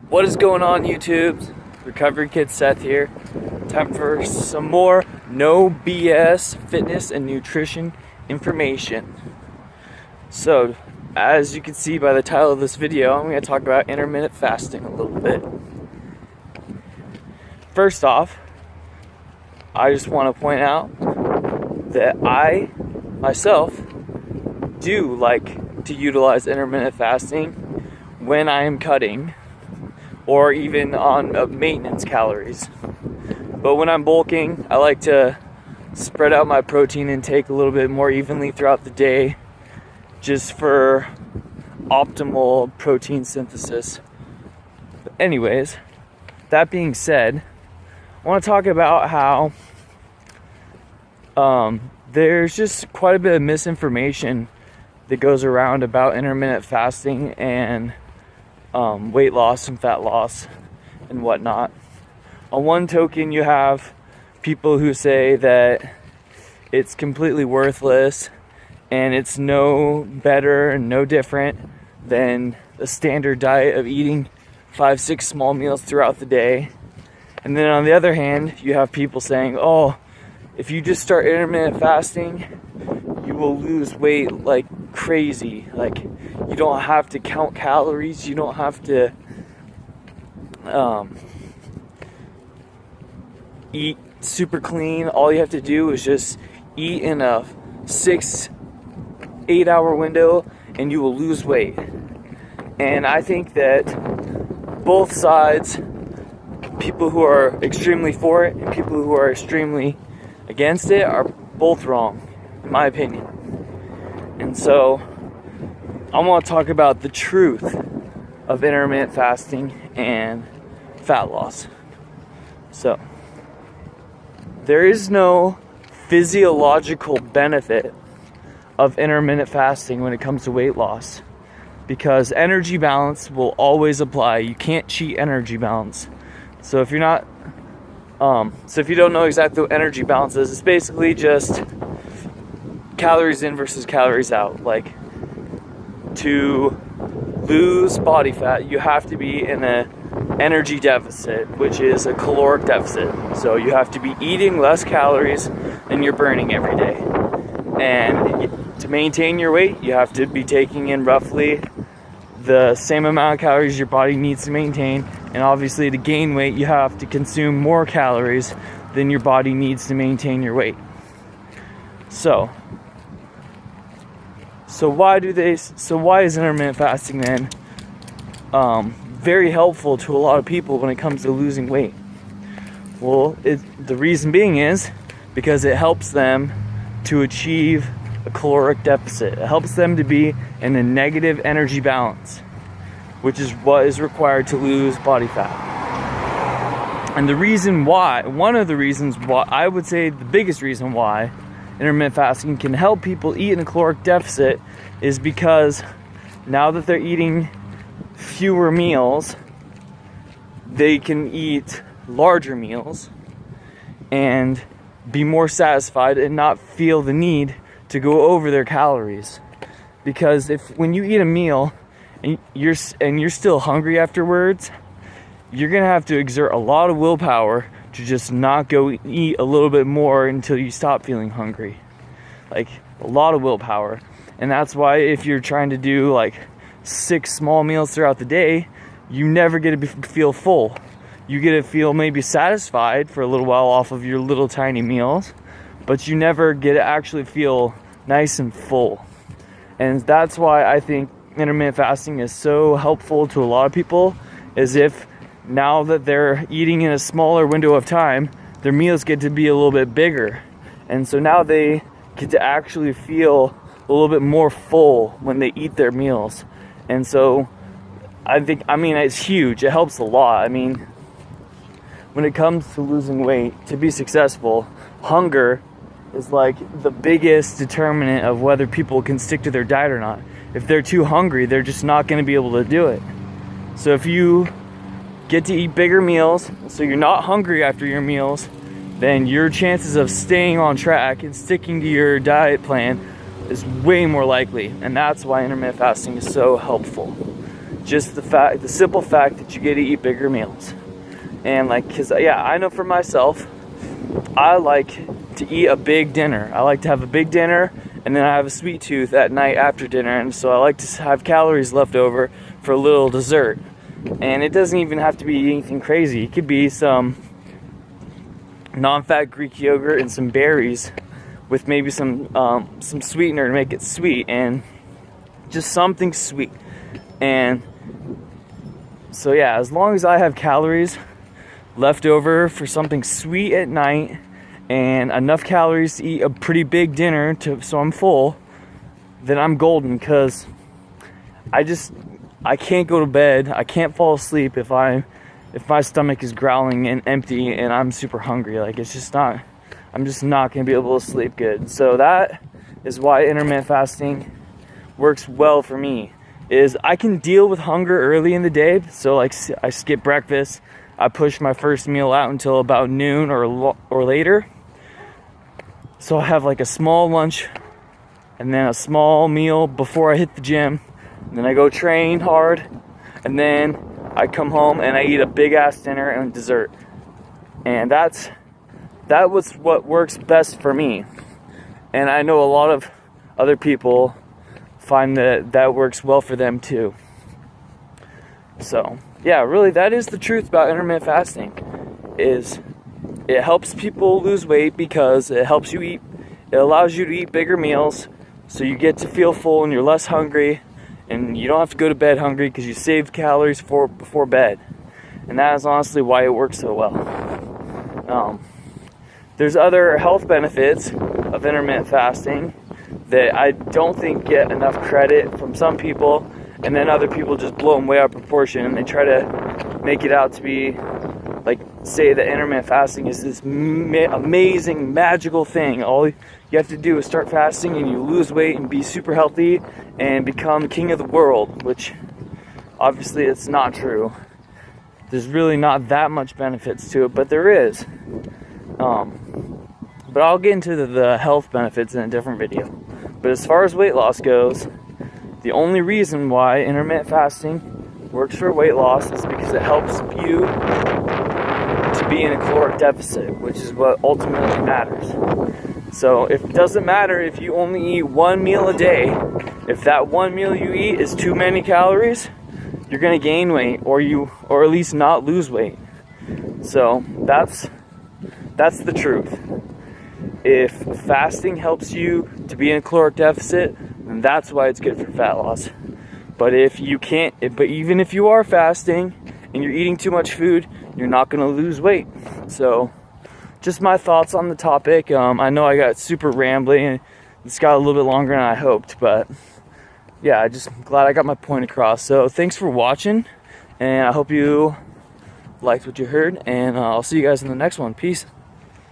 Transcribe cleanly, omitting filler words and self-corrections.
What is going on, YouTube? Recovery Kid Seth here. Time for some more no BS fitness and nutrition information. So, as you can see by the title of this video, I'm going to talk about intermittent fasting a little bit. First off, I just want to point out that I, myself, do like to utilize intermittent fasting when I am cutting or even on maintenance calories. But when I'm bulking, I like to spread out my protein intake a little bit more evenly throughout the day, just for optimal protein synthesis. But anyways, that being said, I want to talk about how there's just quite a bit of misinformation that goes around about intermittent fasting and weight loss and fat loss and whatnot. On one token, you have people who say that it's completely worthless and it's no better and no different than a standard diet of eating 5-6 small meals throughout the day. And then on the other hand, you have people saying, oh, if you just start intermittent fasting, you will lose weight like crazy. Like, you don't have to count calories, you don't have to eat super clean. All you have to do is just eat in a 6-8 hour window and you will lose weight. And I think that both sides, people who are extremely for it and people who are extremely against it, are both wrong, in my opinion. And so I want to talk about the truth of intermittent fasting and fat loss. So, there is no physiological benefit of intermittent fasting when it comes to weight loss, because energy balance will always apply. You can't cheat energy balance. So if you're not, if you don't know exactly what energy balance is, it's basically just calories in versus calories out. Like, to lose body fat, you have to be in an energy deficit, which is a caloric deficit. So you have to be eating less calories than you're burning every day. And to maintain your weight, you have to be taking in roughly the same amount of calories your body needs to maintain. And obviously, to gain weight, you have to consume more calories than your body needs to maintain your weight. So why is intermittent fasting then very helpful to a lot of people when it comes to losing weight? Well, the reason being is because it helps them to achieve a caloric deficit. It helps them to be in a negative energy balance, which is what is required to lose body fat. And one of the reasons why, I would say the biggest reason why intermittent fasting can help people eat in a caloric deficit, is because now that they're eating fewer meals, they can eat larger meals and be more satisfied and not feel the need to go over their calories. Because when you eat a meal and you're still hungry afterwards, you're gonna have to exert a lot of willpower to just not go eat a little bit more until you stop feeling hungry. Like, a lot of willpower. And that's why if you're trying to do like 6 small meals throughout the day, you never get to feel full. You get to feel maybe satisfied for a little while off of your little tiny meals, but you never get to actually feel nice and full. And that's why I think intermittent fasting is so helpful to a lot of people, is if now that they're eating in a smaller window of time, their meals get to be a little bit bigger. And so now they get to actually feel a little bit more full when they eat their meals. And so it's huge. It helps a lot. I mean, when it comes to losing weight, to be successful, hunger is like the biggest determinant of whether people can stick to their diet or not. If they're too hungry, they're just not going to be able to do it. So if you get to eat bigger meals, so you're not hungry after your meals, then your chances of staying on track and sticking to your diet plan is way more likely. And that's why intermittent fasting is so helpful. just the simple fact that you get to eat bigger meals. And like, cause yeah, I know for myself, I like to eat a big dinner. I like to have a big dinner, and then I have a sweet tooth at night after dinner, and so I like to have calories left over for a little dessert. And it doesn't even have to be anything crazy. It could be some non-fat Greek yogurt and some berries with maybe some sweetener to make it sweet, and just something sweet. And so yeah, as long as I have calories left over for something sweet at night and enough calories to eat a pretty big dinner so I'm full, then I'm golden, because I can't go to bed, I can't fall asleep if my stomach is growling and empty and I'm super hungry. Like, I'm just not gonna be able to sleep good. So that is why intermittent fasting works well for me, is I can deal with hunger early in the day. So like, I skip breakfast, I push my first meal out until about noon or later. So I have like a small lunch and then a small meal before I hit the gym. And then I go train hard, and then I come home and I eat a big ass dinner and dessert. And that was what works best for me. And I know a lot of other people find that works well for them too. So yeah, really, that is the truth about intermittent fasting, is it helps people lose weight because it allows you to eat bigger meals, so you get to feel full and you're less hungry, and you don't have to go to bed hungry because you save calories before bed. And that is honestly why it works so well. There's other health benefits of intermittent fasting that I don't think get enough credit from some people, and then other people just blow them way out of proportion, and they try to make it out to be like, say that intermittent fasting is this amazing, magical thing. All you have to do is start fasting and you lose weight and be super healthy and become king of the world, which obviously it's not true. There's really not that much benefits to it, but there is. But I'll get into the health benefits in a different video. But as far as weight loss goes, the only reason why intermittent fasting works for weight loss is because it helps you to be in a caloric deficit, which is what ultimately matters. So it doesn't matter if you only eat one meal a day. If that one meal you eat is too many calories, you're gonna gain weight, or at least not lose weight. So that's the truth. If fasting helps you to be in a caloric deficit, then that's why it's good for fat loss. But even if you are fasting and you're eating too much food, you're not going to lose weight. So just my thoughts on the topic. I know I got super rambling and it's got a little bit longer than I hoped, but yeah, I'm just glad I got my point across. So thanks for watching, and I hope you liked what you heard, and I'll see you guys in the next one. Peace.